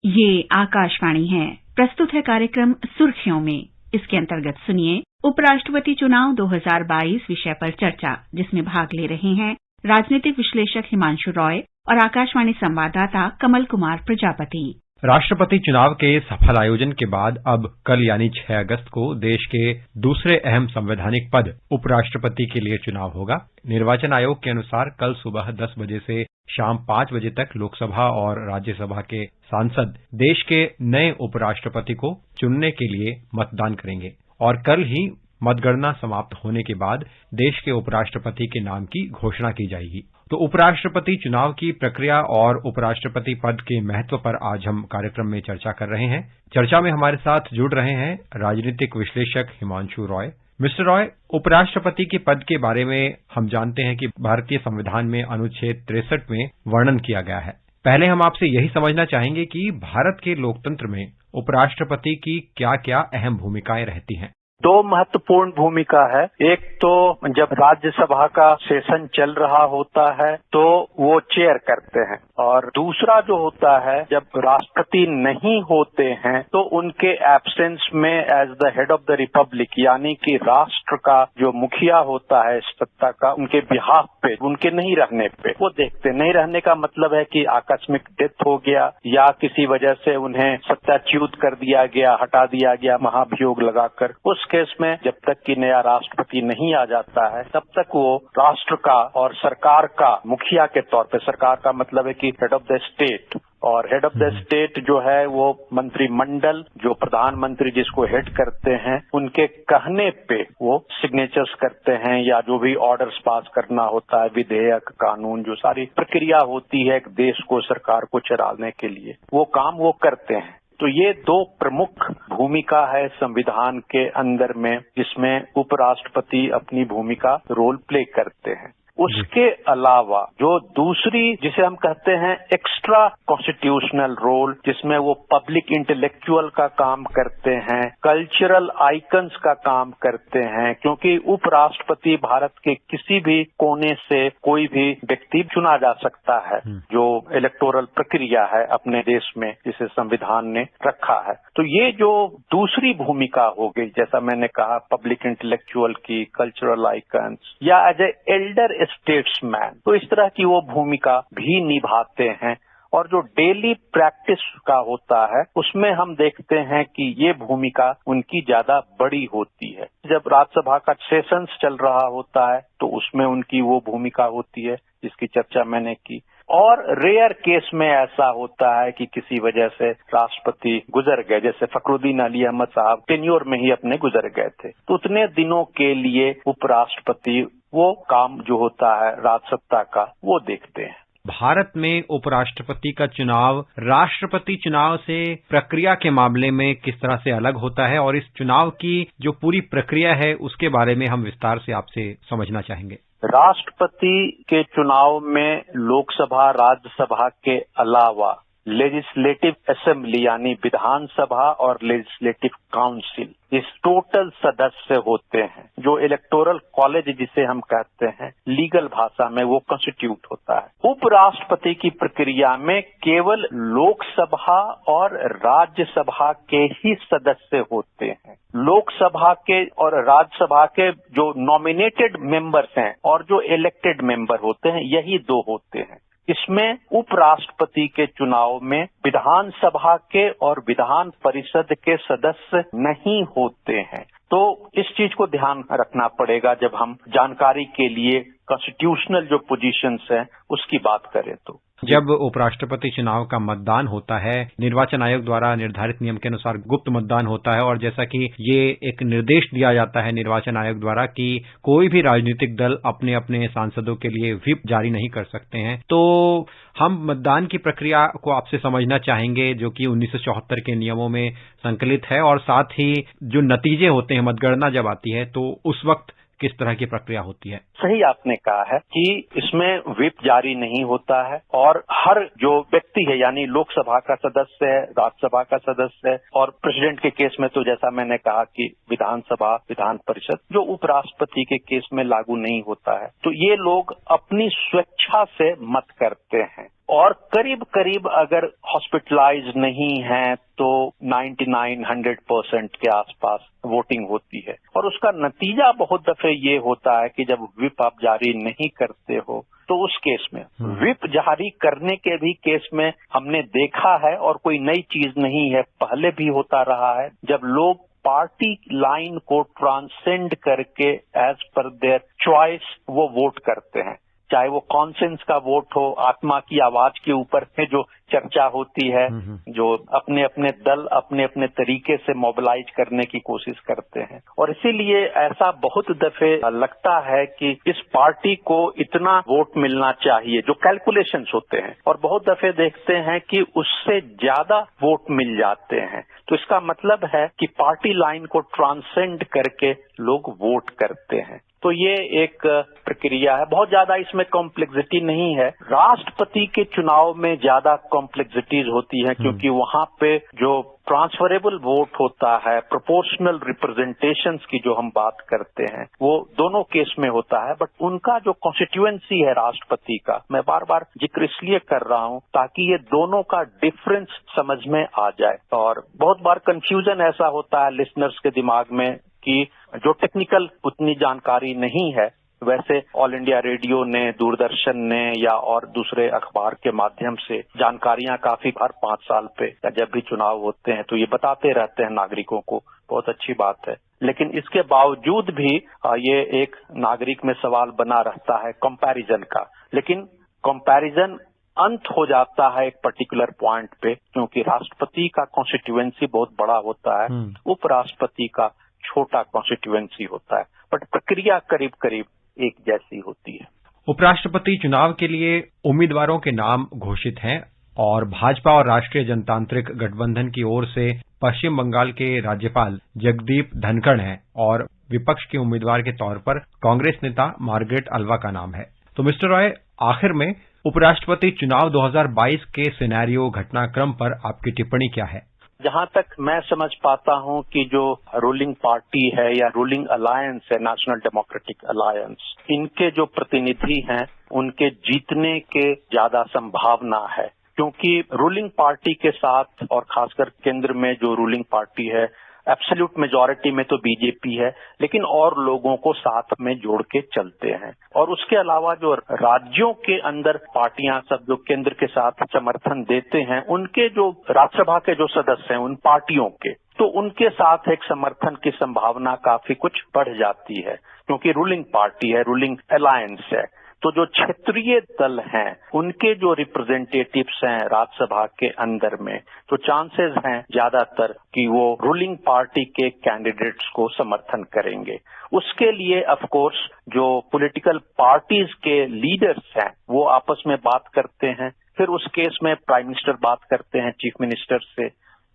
ये आकाशवाणी है। प्रस्तुत है कार्यक्रम सुर्खियों में। इसके अंतर्गत सुनिए उपराष्ट्रपति चुनाव 2022 विषय पर चर्चा, जिसमें भाग ले रहे हैं राजनीतिक विश्लेषक हिमांशु रॉय और आकाशवाणी संवाददाता कमल कुमार प्रजापति। राष्ट्रपति चुनाव के सफल आयोजन के बाद अब कल यानी 6 अगस्त को देश के दूसरे अहम संवैधानिक पद उपराष्ट्रपति के लिए चुनाव होगा। निर्वाचन आयोग के अनुसार कल सुबह 10 बजे से शाम 5 बजे तक लोकसभा और राज्यसभा के सांसद देश के नए उपराष्ट्रपति को चुनने के लिए मतदान करेंगे और कल ही मतगणना समाप्त होने के बाद देश के उपराष्ट्रपति के नाम की घोषणा की जाएगी। तो उपराष्ट्रपति चुनाव की प्रक्रिया और उपराष्ट्रपति पद के महत्व पर आज हम कार्यक्रम में चर्चा कर रहे हैं। चर्चा में हमारे साथ जुड़ रहे हैं राजनीतिक विश्लेषक हिमांशु रॉय। मिस्टर रॉय, उपराष्ट्रपति के पद के बारे में हम जानते हैं कि भारतीय संविधान में अनुच्छेद 63 में वर्णन किया गया है। पहले हम आपसे यही समझना चाहेंगे कि भारत के लोकतंत्र में उपराष्ट्रपति की क्या-क्या अहम भूमिकाएं रहती हैं। दो महत्वपूर्ण भूमिका है। एक तो जब राज्यसभा का सेशन चल रहा होता है तो वो चेयर करते हैं, और दूसरा जो होता है जब राष्ट्रपति नहीं होते हैं तो उनके एब्सेंस में as the head of the republic, यानी कि राष्ट्र का जो मुखिया होता है सत्ता का, उनके बिहाफ पे, उनके नहीं रहने पे वो देखते। नहीं रहने का मतलब है कि आकस्मिक डेथ हो गया या किसी वजह से उन्हें सत्याच्युत कर दिया गया, हटा दिया गया महाभियोग लगाकर। उस केस में जब तक कि नया राष्ट्रपति नहीं आ जाता है तब तक वो राष्ट्र का और सरकार का मुखिया के तौर पे, सरकार का मतलब है कि हेड ऑफ द स्टेट, और हेड ऑफ द स्टेट जो है वो मंत्रिमंडल, जो प्रधानमंत्री जिसको हेड करते हैं, उनके कहने पे वो सिग्नेचर्स करते हैं या जो भी ऑर्डर्स पास करना होता है, विधेयक, कानून, जो सारी प्रक्रिया होती है एक देश को, सरकार को चलाने के लिए, वो काम वो करते हैं। तो ये दो प्रमुख भूमिका है संविधान के अंदर में, जिसमें उपराष्ट्रपति अपनी भूमिका रोल प्ले करते हैं। उसके अलावा जो दूसरी, जिसे हम कहते हैं एक्स्ट्रा कॉन्स्टिट्यूशनल रोल, जिसमें वो पब्लिक इंटेलेक्चुअल का काम करते हैं, कल्चरल आइकन्स का काम करते हैं, क्योंकि उपराष्ट्रपति भारत के किसी भी कोने से कोई भी व्यक्ति चुना जा सकता है, जो इलेक्टोरल प्रक्रिया है अपने देश में जिसे संविधान ने रखा है। तो ये जो दूसरी भूमिका हो गई, जैसा मैंने कहा, पब्लिक इंटेलेक्चुअल की, कल्चरल आइकन्स, या एज ए एल्डर स्टेट्समैन, तो इस तरह की वो भूमिका भी निभाते हैं। और जो डेली प्रैक्टिस का होता है उसमें हम देखते हैं कि ये भूमिका उनकी ज्यादा बड़ी होती है। जब राज्यसभा का सेशंस चल रहा होता है तो उसमें उनकी वो भूमिका होती है जिसकी चर्चा मैंने की। और रेयर केस में ऐसा होता है कि किसी वजह से राष्ट्रपति गुजर गए, जैसे फखरुद्दीन अली अहमद साहब टेन्योर में ही अपने गुजर गए थे, तो उतने दिनों के लिए उपराष्ट्रपति वो काम जो होता है राजसत्ता का वो देखते हैं। भारत में उपराष्ट्रपति का चुनाव राष्ट्रपति चुनाव से प्रक्रिया के मामले में किस तरह से अलग होता है, और इस चुनाव की जो पूरी प्रक्रिया है उसके बारे में हम विस्तार से आपसे समझना चाहेंगे। राष्ट्रपति के चुनाव में लोकसभा, राज्यसभा के अलावा लेजिस्लेटिव असेंबली यानी विधानसभा और लेजिस्लेटिव काउंसिल, इस टोटल सदस्य होते हैं, जो इलेक्टोरल कॉलेज जिसे हम कहते हैं लीगल भाषा में, वो कंस्टिट्यूट होता है। उपराष्ट्रपति की प्रक्रिया में केवल लोकसभा और राज्यसभा के ही सदस्य होते हैं। लोकसभा के और राज्यसभा के जो नॉमिनेटेड मेंबर्स हैं और जो इलेक्टेड मेंबर होते हैं, यही दो होते हैं। इसमें उपराष्ट्रपति के चुनाव में विधानसभा के और विधान परिषद के सदस्य नहीं होते हैं। तो इस चीज को ध्यान रखना पड़ेगा जब हम जानकारी के लिए कॉन्स्टिट्यूशनल जो पोजीशंस हैं उसकी बात करें। तो जब उपराष्ट्रपति चुनाव का मतदान होता है, निर्वाचन आयोग द्वारा निर्धारित नियम के अनुसार गुप्त मतदान होता है, और जैसा कि ये एक निर्देश दिया जाता है निर्वाचन आयोग द्वारा कि कोई भी राजनीतिक दल अपने अपने सांसदों के लिए व्हिप जारी नहीं कर सकते हैं, तो हम मतदान की प्रक्रिया को आपसे समझना चाहेंगे, जो कि 1974 के नियमों में संकलित है, और साथ ही जो नतीजे होते हैं, मतगणना जब आती है तो उस वक्त किस तरह की प्रक्रिया होती है। सही आपने कहा है कि इसमें व्हिप जारी नहीं होता है, और हर जो व्यक्ति है, यानी लोकसभा का सदस्य है, राज्यसभा का सदस्य है, और प्रेसिडेंट के केस में तो जैसा मैंने कहा कि विधानसभा, विधान परिषद, जो उपराष्ट्रपति के केस में लागू नहीं होता है, तो ये लोग अपनी स्वेच्छा से मत करते हैं। और करीब करीब अगर हॉस्पिटलाइज नहीं है तो 99-100% के आसपास वोटिंग होती है। और उसका नतीजा बहुत दफे ये होता है कि जब व्हिप आप जारी नहीं करते हो तो उस केस में व्हिप जारी करने के भी केस में हमने देखा है, और कोई नई चीज नहीं है, पहले भी होता रहा है, जब लोग पार्टी लाइन को ट्रांसेंड करके एज पर देयर चॉइस वो वोट करते हैं, चाहे वो कॉन्सेंस का वोट हो, आत्मा की आवाज के ऊपर में जो चर्चा होती है, जो अपने अपने दल अपने अपने तरीके से मोबिलाइज करने की कोशिश करते हैं। और इसीलिए ऐसा बहुत दफे लगता है कि इस पार्टी को इतना वोट मिलना चाहिए, जो कैलकुलेशंस होते हैं, और बहुत दफे देखते हैं कि उससे ज्यादा वोट मिल जाते हैं। तो इसका मतलब है कि पार्टी लाइन को ट्रांसेंड करके लोग वोट करते हैं। तो ये एक प्रक्रिया है, बहुत ज्यादा इसमें कॉम्प्लेक्सिटी नहीं है। राष्ट्रपति के चुनाव में ज्यादा कॉम्प्लेक्सिटीज होती हैं, क्योंकि वहां पे जो ट्रांसफरेबल वोट होता है, प्रोपोर्शनल रिप्रेजेंटेशंस की जो हम बात करते हैं, वो दोनों केस में होता है। बट उनका जो कॉन्स्टिट्यूएंसी है राष्ट्रपति का, मैं बार बार जिक्र इसलिए कर रहा हूं ताकि ये दोनों का डिफरेंस समझ में आ जाए। और बहुत बार कंफ्यूजन ऐसा होता है लिसनर्स के दिमाग में कि जो टेक्निकल उतनी जानकारी नहीं है, वैसे ऑल इंडिया रेडियो ने, दूरदर्शन ने या और दूसरे अखबार के माध्यम से जानकारियां काफी हर 5 साल पे या जब भी चुनाव होते हैं तो ये बताते रहते हैं नागरिकों को, बहुत अच्छी बात है। लेकिन इसके बावजूद भी ये एक नागरिक में सवाल बना रहता है कंपैरिजन का। लेकिन कंपैरिजन अंत हो जाता है एक पर्टिकुलर पॉइंट पे, क्योंकि राष्ट्रपति का कॉन्स्टिट्यूएंसी बहुत बड़ा होता है, उपराष्ट्रपति का छोटा कॉन्स्टिट्यूएंसी होता है, बट प्रक्रिया करीब करीब एक जैसी होती है। उपराष्ट्रपति चुनाव के लिए उम्मीदवारों के नाम घोषित हैं और भाजपा और राष्ट्रीय जनतांत्रिक गठबंधन की ओर से पश्चिम बंगाल के राज्यपाल जगदीप धनखड़ हैं और विपक्ष के उम्मीदवार के तौर पर कांग्रेस नेता मार्गरेट अल्वा का नाम है। तो मिस्टर रॉय, आखिर में उपराष्ट्रपति चुनाव 2022 के सिनेरियो घटनाक्रम पर आपकी टिप्पणी क्या है? जहां तक मैं समझ पाता हूं कि जो रूलिंग पार्टी है या रूलिंग अलायंस है, नेशनल डेमोक्रेटिक अलायंस, इनके जो प्रतिनिधि हैं उनके जीतने के ज्यादा संभावना है, क्योंकि रूलिंग पार्टी के साथ और खासकर केंद्र में जो रूलिंग पार्टी है, एब्सोल्यूट मेजॉरिटी में तो बीजेपी है, लेकिन और लोगों को साथ में जोड़ के चलते हैं। और उसके अलावा जो राज्यों के अंदर पार्टियां सब जो केंद्र के साथ समर्थन देते हैं, उनके जो राज्यसभा के जो सदस्य हैं उन पार्टियों के, तो उनके साथ एक समर्थन की संभावना काफी कुछ बढ़ जाती है, क्योंकि रूलिंग पार्टी है, रूलिंग अलायंस है। तो जो क्षेत्रीय दल हैं उनके जो रिप्रेजेंटेटिव्स हैं राज्यसभा के अंदर में, तो चांसेस हैं ज्यादातर कि वो रूलिंग पार्टी के कैंडिडेट्स को समर्थन करेंगे। उसके लिए ऑफ कोर्स जो पॉलिटिकल पार्टीज के लीडर्स हैं वो आपस में बात करते हैं, फिर उस केस में प्राइम मिनिस्टर बात करते हैं चीफ मिनिस्टर से,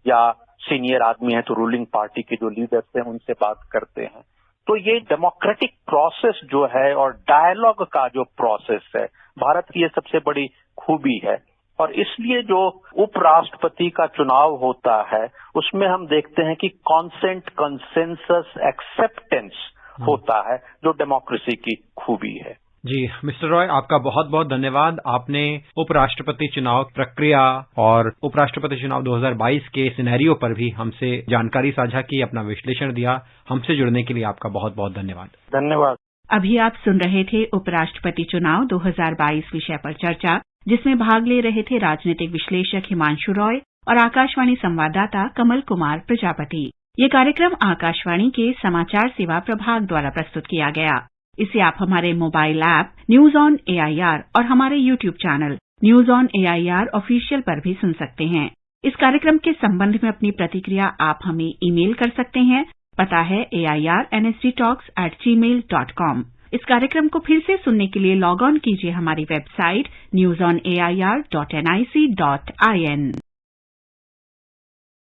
या सीनियर आदमी है तो रूलिंग पार्टी के जो लीडर्स हैं उनसे बात करते हैं। तो ये डेमोक्रेटिक प्रोसेस जो है और डायलॉग का जो प्रोसेस है, भारत की ये सबसे बड़ी खूबी है। और इसलिए जो उपराष्ट्रपति का चुनाव होता है उसमें हम देखते हैं कि कॉन्सेंट, कंसेंसस, एक्सेप्टेंस होता है, जो डेमोक्रेसी की खूबी है। जी मिस्टर रॉय, आपका बहुत बहुत धन्यवाद। आपने उपराष्ट्रपति चुनाव प्रक्रिया और उपराष्ट्रपति चुनाव 2022 के सिनेरियो पर भी हमसे जानकारी साझा की, अपना विश्लेषण दिया। हमसे जुड़ने के लिए आपका बहुत बहुत धन्यवाद। धन्यवाद। अभी आप सुन रहे थे उपराष्ट्रपति चुनाव 2022 विषय पर चर्चा, जिसमें भाग ले रहे थे राजनीतिक विश्लेषक हिमांशु रॉय और आकाशवाणी संवाददाता कमल कुमार प्रजापति। ये कार्यक्रम आकाशवाणी के समाचार सेवा प्रभाग द्वारा प्रस्तुत किया गया। इसे आप हमारे mobile app news on AIR और हमारे YouTube channel news on AIR official पर भी सुन सकते हैं। इस कार्यक्रम के संबंध में अपनी प्रतिक्रिया आप हमें ईमेल कर सकते हैं। पता है airnsdtalks@gmail.com। इस कार्यक्रम को फिर से सुनने के लिए लॉग ऑन कीजिए हमारी वेबसाइट newsonair.nic.in।